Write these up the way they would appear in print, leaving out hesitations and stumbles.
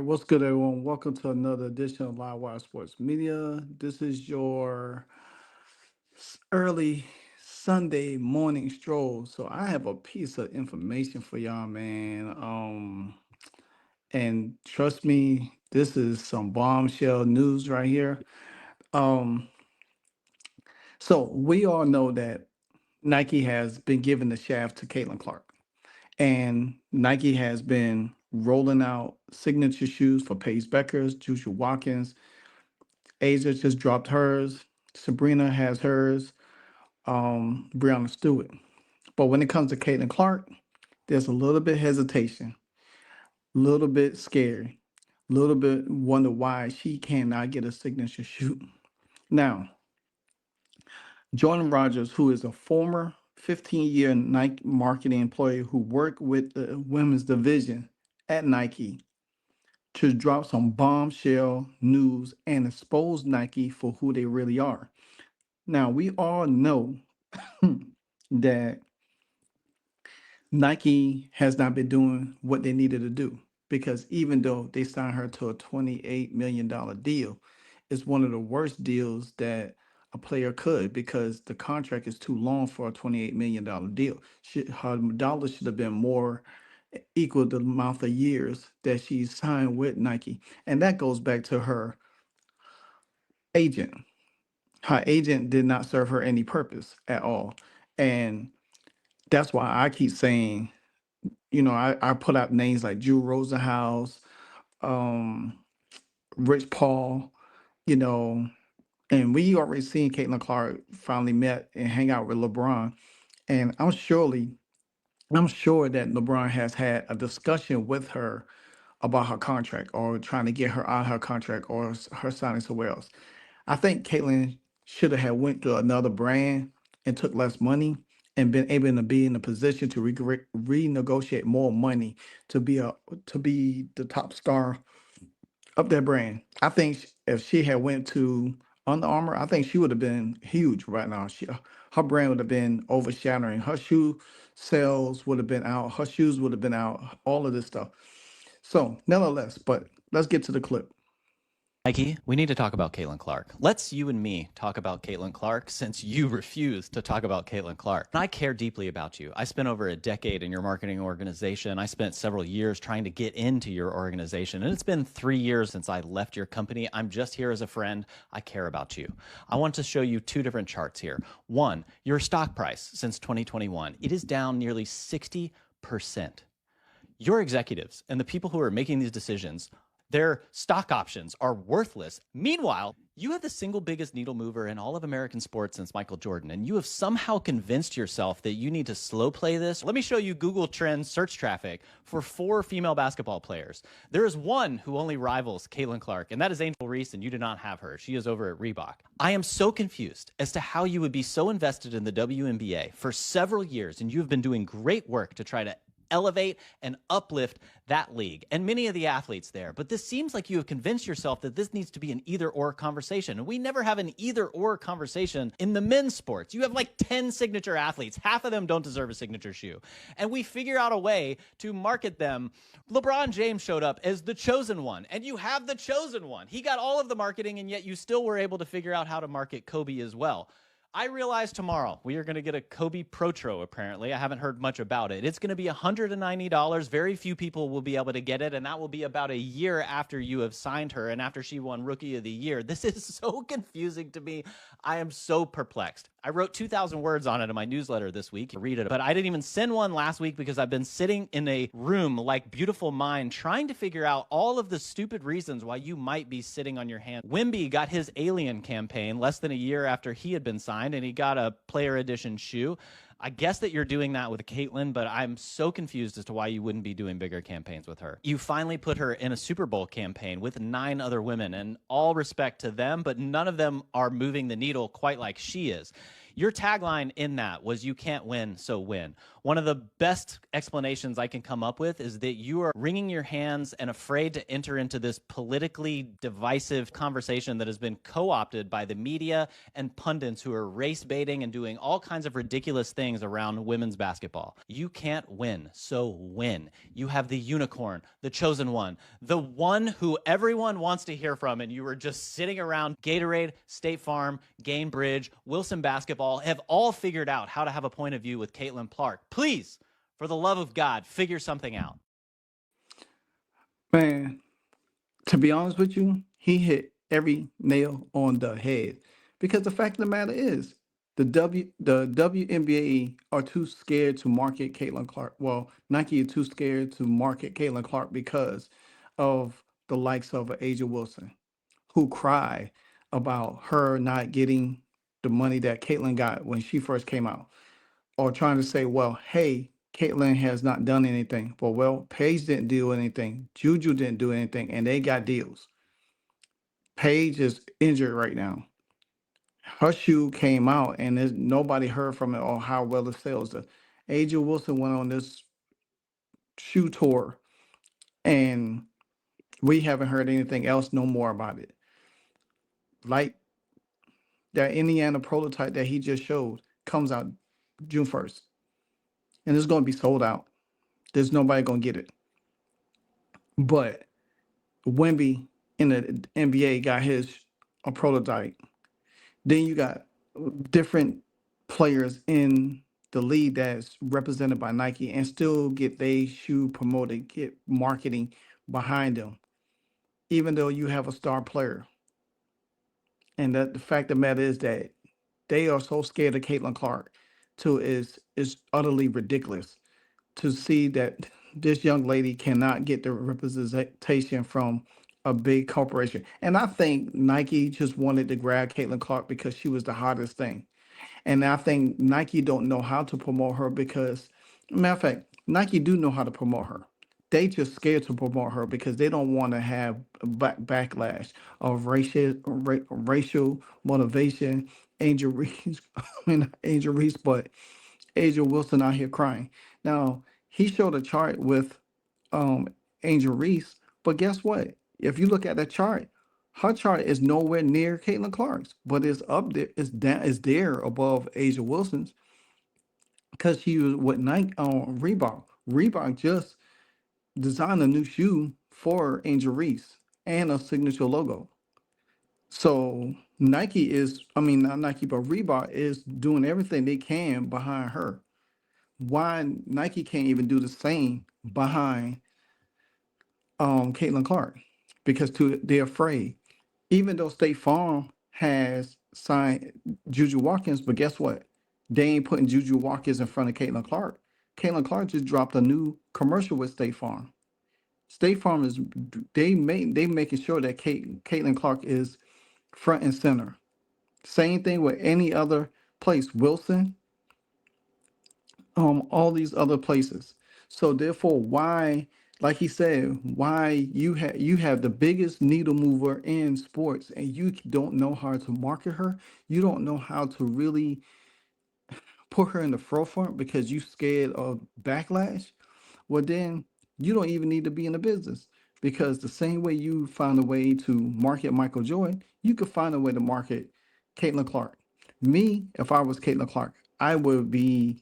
what's good, everyone? Welcome to another edition of Live Wire Sports Media. This is your early Sunday morning stroll. So I have a piece of information for y'all, man. And trust me, this is some bombshell news right here. Um, so we all know that Nike has been giving the shaft to Caitlin Clark, and Nike has been rolling out signature shoes for Paige Beckers, Juju Watkins. Asia just dropped hers. Sabrina has hers. Brianna Stewart. But when it comes to Caitlin Clark, there's a little bit hesitation, a little bit scary, a little bit wonder why she cannot get a signature shoot. Now, Jordan Rogers, who is a former 15-year Nike marketing employee who worked with the women's division at Nike, to drop some bombshell news and expose Nike for who they really are. Now, we all know that Nike has not been doing what they needed to do, because even though they signed her to a $28 million deal, it's one of the worst deals that a player could, because the contract is too long for a $28 million deal. Her dollars should have been more equal to the amount of years that she signed with Nike. And that goes back to her agent. Her agent did not serve her any purpose at all. And that's why I keep saying, I put out names like Drew Rosenhaus, um, Rich Paul, you know, and we already seen Caitlin Clark finally met and hang out with LeBron. And I'm sure that LeBron has had a discussion with her about her contract, or trying to get her out of her contract, or her signing somewhere else. I think Caitlyn should have had went to another brand and took less money, and been able to be in a position to renegotiate more money to be the top star of that brand. I think if she had went to Under Armour, I think she would have been huge right now. Her brand would have been overshadowing. Her shoe sales would have been out. Her shoes would have been out. All of this stuff. So, nevertheless, but let's get to the clip. Mikey, we need to talk about Caitlin Clark. Let's you and me talk about Caitlin Clark, since you refuse to talk about Caitlin Clark. And I care deeply about you. I spent over a decade in your marketing organization. I spent several years trying to get into your organization. And it's been 3 years since I left your company. I'm just here as a friend. I care about you. I want to show you two different charts here. One, your stock price since 2021. It is down nearly 60%. Your executives and the people who are making these decisions, their stock options are worthless. Meanwhile, you have the single biggest needle mover in all of American sports since Michael Jordan, and you have somehow convinced yourself that you need to slow play this. Let me show you Google Trends search traffic for 4 female basketball players. There is one who only rivals Caitlin Clark, and that is Angel Reese, and you do not have her. She is over at Reebok. I am so confused as to how you would be so invested in the WNBA for several years, and you have been doing great work to try to elevate and uplift that league and many of the athletes there. But this seems like you have convinced yourself that this needs to be an either-or conversation. And we never have an either-or conversation in the men's sports. You have like 10 signature athletes. Half of them don't deserve a signature shoe. And we figure out a way to market them. LeBron James showed up as the chosen one, and you have the chosen one. He got all of the marketing, and yet you still were able to figure out how to market Kobe as well. I realize tomorrow we are going to get a Kobe Protro, apparently. I haven't heard much about it. It's going to be $190. Very few people will be able to get it, and that will be about a year after you have signed her and after she won Rookie of the Year. This is so confusing to me. I am so perplexed. I wrote 2,000 words on it in my newsletter this week. Read it. But I didn't even send one last week because I've been sitting in a room like Beautiful Mind trying to figure out all of the stupid reasons why you might be sitting on your hands. Wemby got his Alien campaign less than a year after he had been signed, and he got a player edition shoe. I guess that you're doing that with Caitlin, but I'm so confused as to why you wouldn't be doing bigger campaigns with her. You finally put her in a Super Bowl campaign with 9 other women, and all respect to them, but none of them are moving the needle quite like she is. Your tagline in that was "You can't win, so win." One of the best explanations I can come up with is that you are wringing your hands and afraid to enter into this politically divisive conversation that has been co opted by the media and pundits who are race baiting and doing all kinds of ridiculous things around women's basketball. You can't win, so win. You have the unicorn, the chosen one, the one who everyone wants to hear from, and you were just sitting around. Gatorade, State Farm, Gainbridge, Wilson Basketball have all figured out how to have a point of view with Caitlin Clark. Please, for the love of God, figure something out. Man, to be honest with you, he hit every nail on the head. Because the fact of the matter is, the WNBA are too scared to market Caitlin Clark. Well, Nike is too scared to market Caitlin Clark because of the likes of Asia Wilson, who cry about her not getting the money that Caitlin got when she first came out, or trying to say, well, hey, Caitlyn has not done anything. Well, Paige didn't do anything. Juju didn't do anything, and they got deals. Paige is injured right now. Her shoe came out, and there's nobody heard from it or how well it sells. Aja Wilson went on this shoe tour, and we haven't heard anything else no more about it. Like that Indiana prototype that he just showed comes out June 1st, and it's going to be sold out. There's nobody going to get it. But Wemby in the NBA got his a prototype. Then you got different players in the league that's represented by Nike and still get they shoe promoted, get marketing behind them, even though you have a star player. And that the fact of the matter is that they are so scared of Caitlin Clark, too, is utterly ridiculous to see that this young lady cannot get the representation from a big corporation. And I think Nike just wanted to grab Caitlin Clark because she was the hottest thing. And I think Nike don't know how to promote her because, matter of fact, Nike do know how to promote her. They just scared to promote her because they don't want to have backlash of racial motivation. Angel Reese, I mean Angel Reese, but Angel Wilson out here crying. Now he showed a chart with um Angel Reese, but guess what? If you look at the chart, her chart is nowhere near Caitlin Clark's, but it's up there, it's down, it's there above Asia Wilson's because she was with Nike on Reebok. Reebok just designed a new shoe for Angel Reese and a signature logo. So Nike is, I mean not Nike, but Reebok is doing everything they can behind her. Why Nike can't even do the same behind Caitlin Clark? Because they're afraid. Even though State Farm has signed Juju Watkins, but guess what? They ain't putting Juju Watkins in front of Caitlin Clark. Caitlin Clark just dropped a new commercial with State Farm. State Farm is they making sure that Caitlin Clark is front and center. Same thing with any other place, Wilson, all these other places. So therefore, why, like he said, why you have the biggest needle mover in sports and you don't know how to market her, you don't know how to really put her in the forefront because you scared of backlash. Well, then you don't even need to be in the business because the same way you found a way to market Michael Jordan, you could find a way to market Caitlin Clark. Me, if I was Caitlin Clark, I would be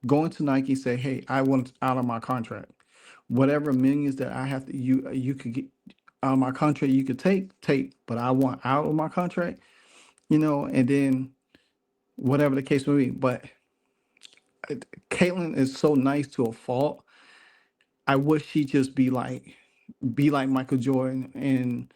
going to Nike, say, "Hey, I want out of my contract. Whatever millions that I have to you could get out of my contract, you could take, but I want out of my contract, and then whatever the case may be." But Caitlin is so nice to a fault. I wish she just be like Michael Jordan and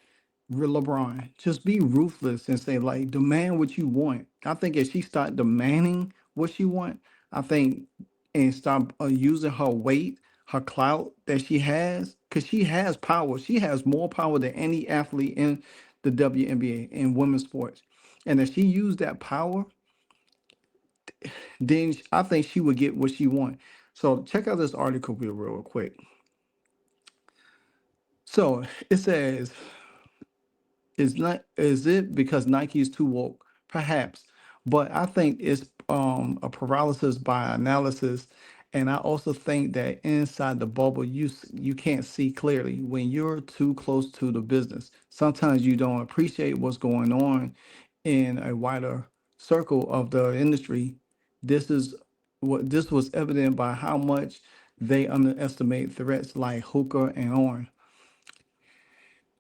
LeBron. Just be ruthless and say like demand what you want. I think if she start demanding what she want, I think and stop using her weight, her clout that she has, because she has power. She has more power than any athlete in the WNBA in women's sports. And if she used that power, then I think she would get what she want. So check out this article real quick. So it says is it because Nike is too woke? Perhaps, but I think it's a paralysis by analysis, And I also think that inside the bubble, you can't see clearly when you're too close to the business. Sometimes you don't appreciate what's going on in a wider circle of the industry. This was evident by how much they underestimate threats like Hooker and Orn.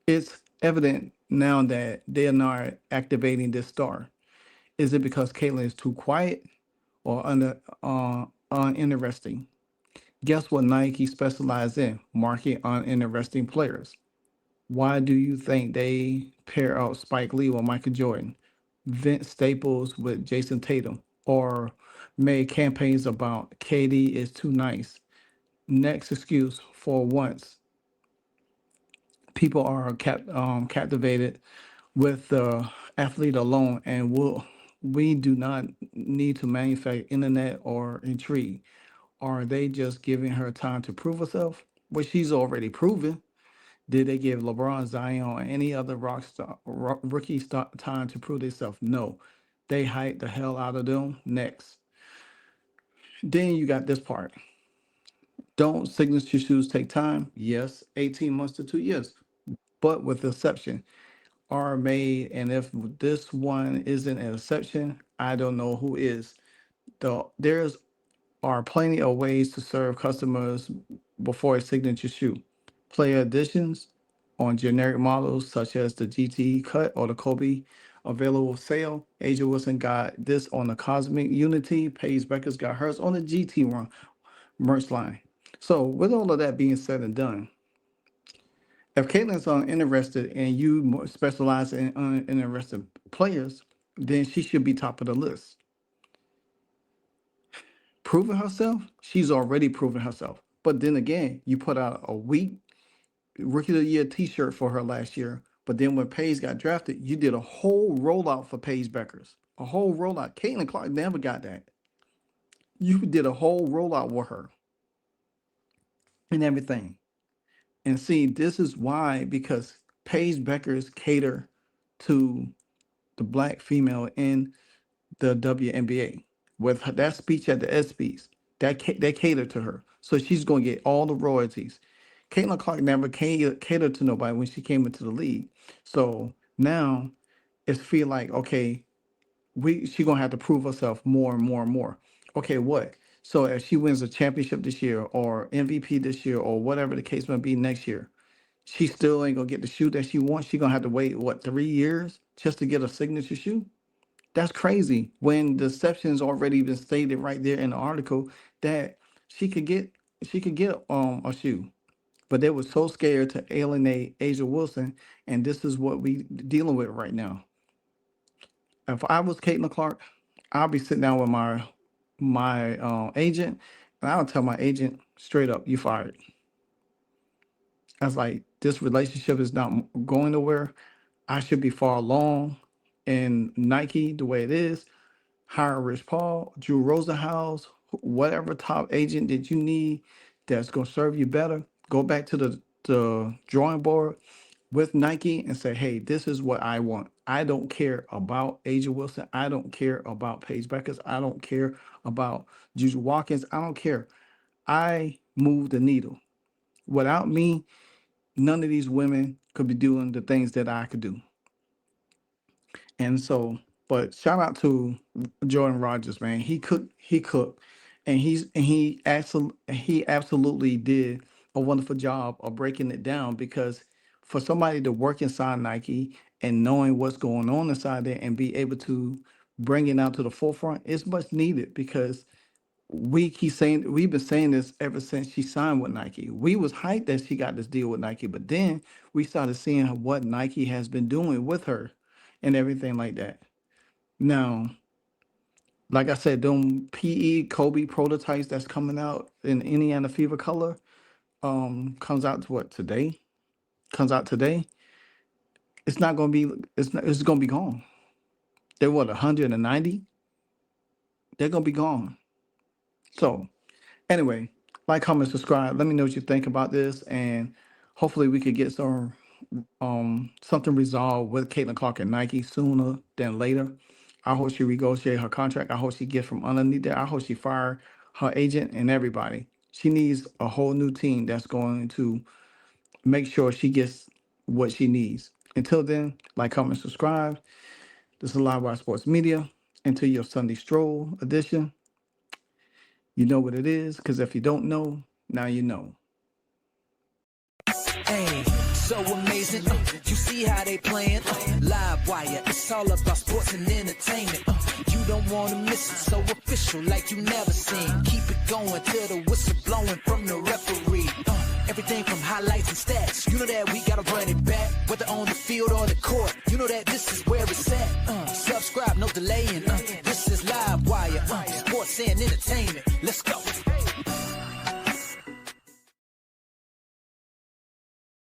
It's evident now that they are not activating this star. Is it because Caitlyn is too quiet or uninteresting? Guess what Nike specializes in? Market uninteresting players. Why do you think they pair out Spike Lee with Michael Jordan, Vince Staples with Jason Tatum, or made campaigns about KD is too nice? Next excuse for once, people are captivated with the athlete alone, and we do not need to manufacture internet or intrigue. Are they just giving her time to prove herself? Well, she's already proven. Did they give LeBron, Zion, or any other rookie time to prove themselves? No. They hyped the hell out of them. Next. Then you got this part. Don't signature shoes take time? Yes, 18 months to 2 years. But with exception, are made. And if this one isn't an exception, I don't know who is. There's are plenty of ways to serve customers before a signature shoe. Player editions on generic models such as the GT Cut or the Kobe available sale. Asia Wilson got this on the Cosmic Unity. Paige Becker's got hers on the GT Run merch line. So with all of that being said and done, if Caitlin's uninterested and you specialize in uninterested players, then she should be top of the list. Proving herself, she's already proven herself. But then again, you put out a weak Rookie of the Year T-shirt for her last year. But then when Paige got drafted, you did a whole rollout for Paige Beckers, a whole rollout. Caitlin Clark never got that. You did a whole rollout with her and everything. And see, this is why, because Paige Beckers cater to the black female in the WNBA with that speech at the ESPYS. That catered to her, so she's going to get all the royalties. Caitlin Clark never catered to nobody when she came into the league, so now it's feel like okay, we she gonna have to prove herself more and more and more. Okay, what? So if she wins a championship this year or MVP this year or whatever the case may be next year, she still ain't gonna get the shoe that she wants. She gonna have to wait what 3 years just to get a signature shoe? That's crazy when the exception's already been stated right there in the article that she could get she could get a shoe. But they were so scared to alienate Asia Wilson, and this is what we dealing with right now. If I was Caitlin Clark, I'll be sitting down with my agent, and I'll tell my agent straight up, you fired. I was like, this relationship is not going nowhere. I should be far along in Nike the way it is. Hire Rich Paul, Drew Rosenhaus, whatever top agent that you need that's going to serve you better. Go back to the drawing board with Nike and say, hey, this is what I want. I don't care about Asia Wilson. I don't care about Paige Beckers. I don't care about Juju Watkins. I don't care. I move the needle. Without me, none of these women could be doing the things that I could do. And so, but shout out to Jordan Rogers, man. He cooked, and he absolutely did a wonderful job of breaking it down because for somebody to work inside Nike and knowing what's going on inside there and be able to bring it out to the forefront is much needed because we've been saying this ever since she signed with Nike. We was hyped that she got this deal with Nike, but then we started seeing what Nike has been doing with her and everything like that. Now, like I said, them PE Kobe prototypes that's coming out in Indiana Fever color, comes out to what today? Comes out today. It's not gonna be. It's gonna be gone. They're what 190. They're gonna be gone. So anyway, like, comment, subscribe. Let me know what you think about this, and hopefully we could get something resolved with Caitlin Clark and Nike sooner than later. I hope she renegotiate her contract. I hope she gets from underneath there. I hope she fire her agent, and everybody. She needs a whole new team that's going to make sure she gets what she needs. Until then, like, comment, subscribe. This is Live Wire Sports Media. Until your Sunday Stroll edition. You know what it is, because if you don't know, now you know. Hey, so amazing. You see how they playing? Live Wire, it's all about sports and entertainment. You don't want to miss it, so official like you never seen. Keep it going till the whistle blowing from the referee. Everything from highlights and stats. You know that we gotta run it back, whether on the field or the court. You know that this is where it's at. Subscribe, no delaying. This is Live Wire, sports and entertainment. Let's go.